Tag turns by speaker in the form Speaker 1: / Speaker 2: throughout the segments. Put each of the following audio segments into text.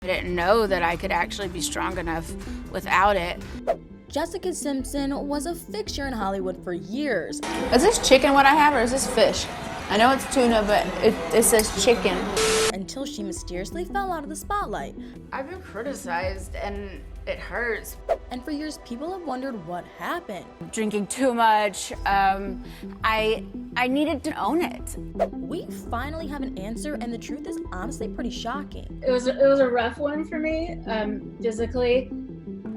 Speaker 1: I didn't know that I could actually be strong enough without it.
Speaker 2: Jessica Simpson was a fixture in Hollywood for years.
Speaker 3: Is this chicken what I have, or is this fish? I know it's tuna, but it says chicken.
Speaker 2: Until she mysteriously fell out of the spotlight.
Speaker 1: I've been criticized and it hurts.
Speaker 2: And for years, people have wondered what happened.
Speaker 1: Drinking too much. I needed to own it.
Speaker 2: We finally have an answer, and the truth is honestly pretty shocking.
Speaker 4: It was a rough one for me, physically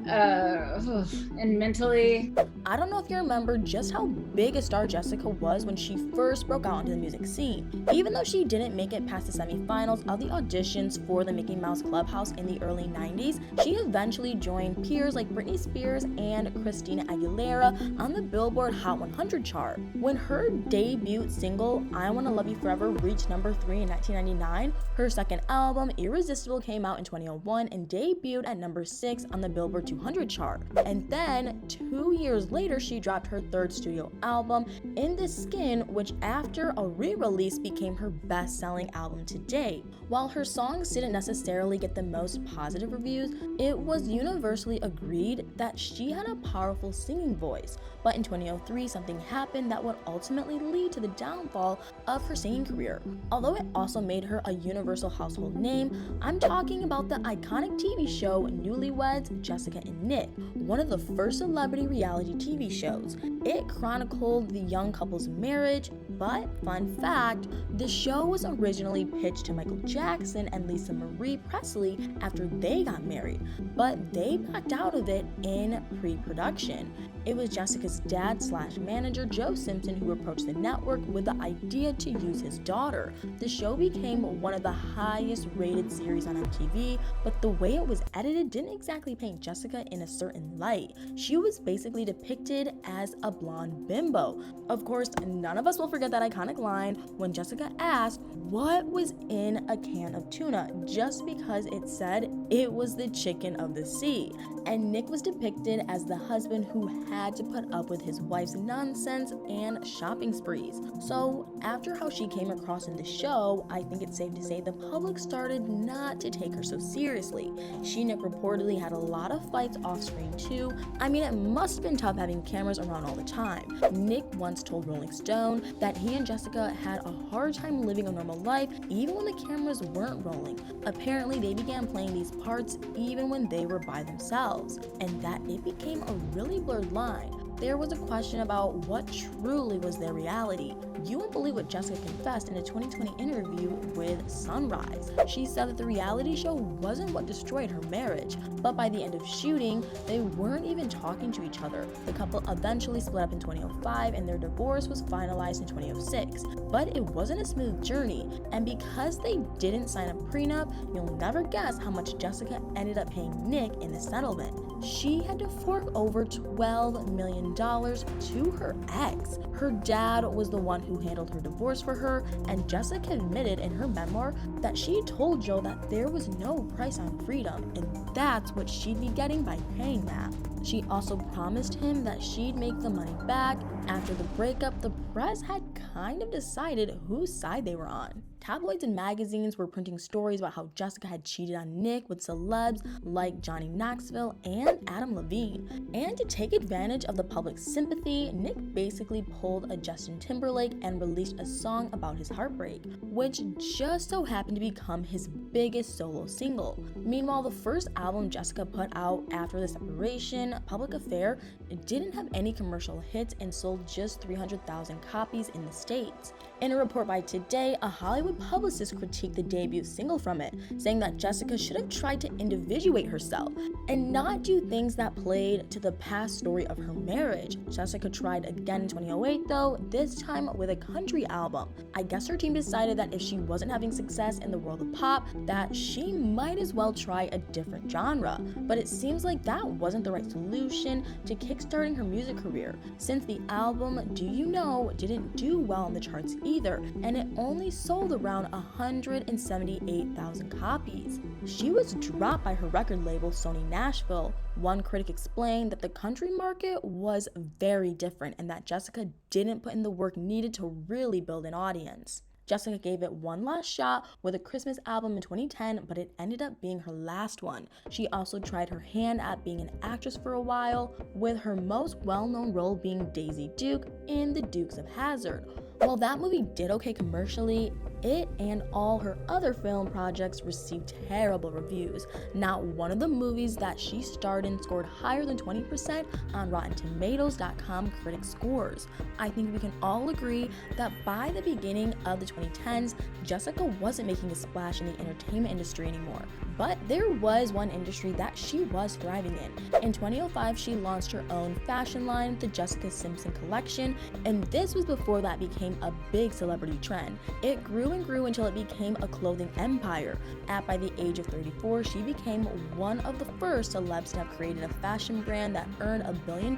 Speaker 4: and mentally.
Speaker 2: I don't know if you remember just how big a star Jessica was when she first broke out into the music scene. Even though she didn't make it past the semifinals of the auditions for the Mickey Mouse Clubhouse in the early 90s, she eventually joined peers like Britney Spears and Christina Aguilera on the Billboard Hot 100 chart. When her debut single, I Wanna Love You Forever, reached number 3 in 1999, her second album, Irresistible, came out in 2001 and debuted at number 6 on the Billboard 200 chart. And then 2 years later, she dropped her third studio album, In the Skin, which after a re-release became her best-selling album to date. While her songs didn't necessarily get the most positive reviews, it was universally agreed that she had a powerful singing voice. But in 2003, something happened that would ultimately lead to the downfall of her singing career. Although it also made her a universal household name, I'm talking about the iconic TV show Newlyweds, Jessica and Nick, one of the first celebrity reality TV shows. It chronicled the young couple's marriage, but fun fact, the show was originally pitched to Michael Jackson and Lisa Marie Presley after they got married, but they backed out of it in pre-production. It was Jessica's dad/manager, Joe Simpson, who approached the network with the idea to use his daughter. The show became one of the highest rated series on MTV, but the way it was edited didn't exactly paint Jessica in a certain light. She was basically depicted as a blonde bimbo. Of course, none of us will forget that iconic line when Jessica asked what was in a can of tuna, just because it said it was the chicken of the sea. And Nick was depicted as the husband who had to put up with his wife's nonsense and shopping sprees. So after how she came across in the show, I think it's safe to say the public started not to take her so seriously. She and Nick reportedly had a lot of fights off screen too. I mean, it must have been tough having cameras around all the time. Nick once told Rolling Stone that he and Jessica had a hard time living a normal life even when the cameras weren't rolling. Apparently they began playing these parts even when they were by themselves, and that it became a really blurred line. There was a question about what truly was their reality. You won't believe what Jessica confessed in a 2020 interview with Sunrise. She said that the reality show wasn't what destroyed her marriage, but by the end of shooting, they weren't even talking to each other. The couple eventually split up in 2005 and their divorce was finalized in 2006. But it wasn't a smooth journey, and because they didn't sign a prenup, you'll never guess how much Jessica ended up paying Nick in the settlement. She had to fork over $12 million to her ex. Her dad was the one who handled her divorce for her, and Jessica admitted in her memoir that she told Joe that there was no price on freedom, and that's what she'd be getting by paying that. She also promised him that she'd make the money back. After the breakup, the press had kind of decided whose side they were on. Tabloids and magazines were printing stories about how Jessica had cheated on Nick with celebs like Johnny Knoxville and Adam Levine. And to take advantage of the public's sympathy, Nick basically pulled a Justin Timberlake and released a song about his heartbreak, which just so happened to become his biggest solo single. Meanwhile, the first album Jessica put out after the separation, Public Affair, didn't have any commercial hits and sold just 300,000 copies in the States. In a report by Today, a Hollywood publicist critiqued the debut single from it, saying that Jessica should have tried to individuate herself and not do things that played to the past story of her marriage. Jessica tried again in 2008 though, this time with a country album. I guess her team decided that if she wasn't having success in the world of pop, that she might as well try a different genre. But it seems like that wasn't the right solution to kickstarting her music career, since the album Do You Know didn't do well on the charts either, and it only sold around 178,000 copies. She was dropped by her record label Sony Nashville. One critic explained that the country market was very different and that Jessica didn't put in the work needed to really build an audience. Jessica gave it one last shot with a Christmas album in 2010, but it ended up being her last one. She also tried her hand at being an actress for a while, with her most well-known role being Daisy Duke in The Dukes of Hazzard. While that movie did okay commercially, it and all her other film projects received terrible reviews. Not one of the movies that she starred in scored higher than 20% on RottenTomatoes.com critic scores. I think we can all agree that by the beginning of the 2010s, Jessica wasn't making a splash in the entertainment industry anymore. But there was one industry that she was thriving in. In 2005, she launched her own fashion line, the Jessica Simpson collection, and this was before that became a big celebrity trend. It grew and grew until it became a clothing empire. By the age of 34, she became one of the first celebs to have created a fashion brand that earned $1 billion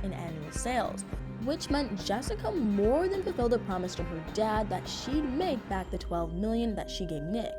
Speaker 2: in annual sales, which meant Jessica more than fulfilled the promise to her dad that she'd make back the $12 million that she gave Nick.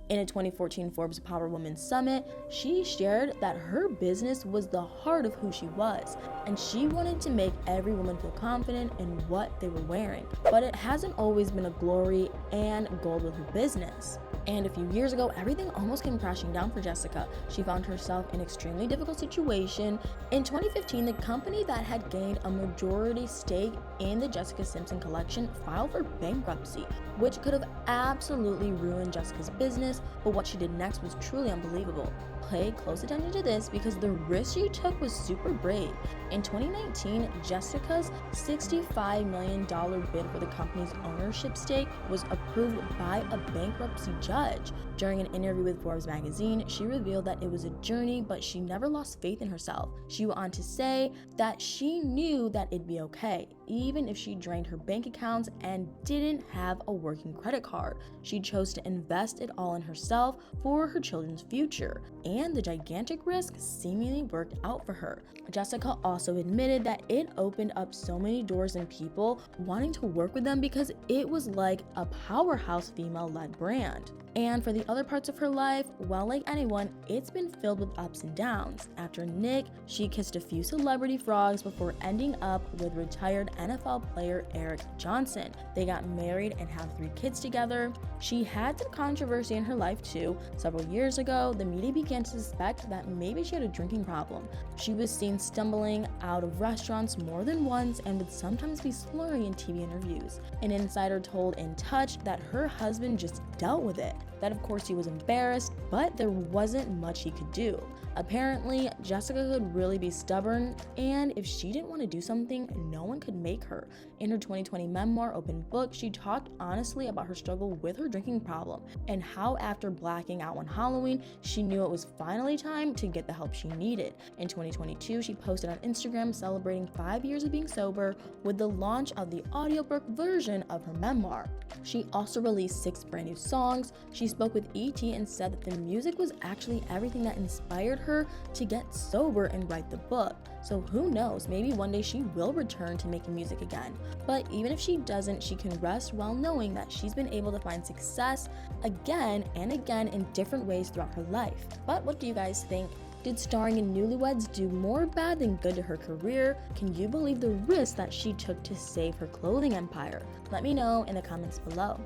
Speaker 2: In a 2014 Forbes Power Women Summit, she shared that her business was the heart of who she was, and she wanted to make every woman feel confident in what they were wearing. But it hasn't always been a glory and gold with her business. And a few years ago, everything almost came crashing down for Jessica. She found herself in an extremely difficult situation. In 2015, the company that had gained a majority stake in the Jessica Simpson collection filed for bankruptcy, which could have absolutely ruined Jessica's business, but what she did next was truly unbelievable. Pay close attention to this because the risk she took was super brave. In 2019, Jessica's $65 million bid for the company's ownership stake was approved by a bankruptcy judge. During an interview with Forbes magazine, she revealed that it was a journey, but she never lost faith in herself. She went on to say that she knew that it'd be okay, even if she drained her bank accounts and didn't have a working credit card. She chose to invest it all in herself for her children's future, and the gigantic risk seemingly worked out for her. Jessica also admitted that it opened up so many doors and people wanting to work with them because it was like a powerhouse female-led brand. And for the other parts of her life, well, like anyone, it's been filled with ups and downs. After Nick, she kissed a few celebrity frogs before ending up with retired NFL player Eric Johnson. They got married and have 3 kids together. She had some controversy in her life too. Several years ago, the media began to suspect that maybe she had a drinking problem. She was seen stumbling out of restaurants more than once and would sometimes be slurring in TV interviews. An insider told In Touch that her husband just dealt with it. That of course he was embarrassed, but there wasn't much he could do. Apparently, Jessica could really be stubborn, and if she didn't want to do something, no one could make her. In her 2020 memoir, Open Book, she talked honestly about her struggle with her drinking problem and how after blacking out on Halloween, she knew it was finally time to get the help she needed. In 2022, she posted on Instagram celebrating 5 years of being sober with the launch of the audiobook version of her memoir. She also released 6 brand new songs. She spoke with ET and said that the music was actually everything that inspired her to get sober and write the book. So who knows, maybe one day she will return to making music again. But even if she doesn't, she can rest well knowing that she's been able to find success again and again in different ways throughout her life. But what do you guys think? Did starring in Newlyweds do more bad than good to her career? Can you believe the risk that she took to save her clothing empire? Let me know in the comments below.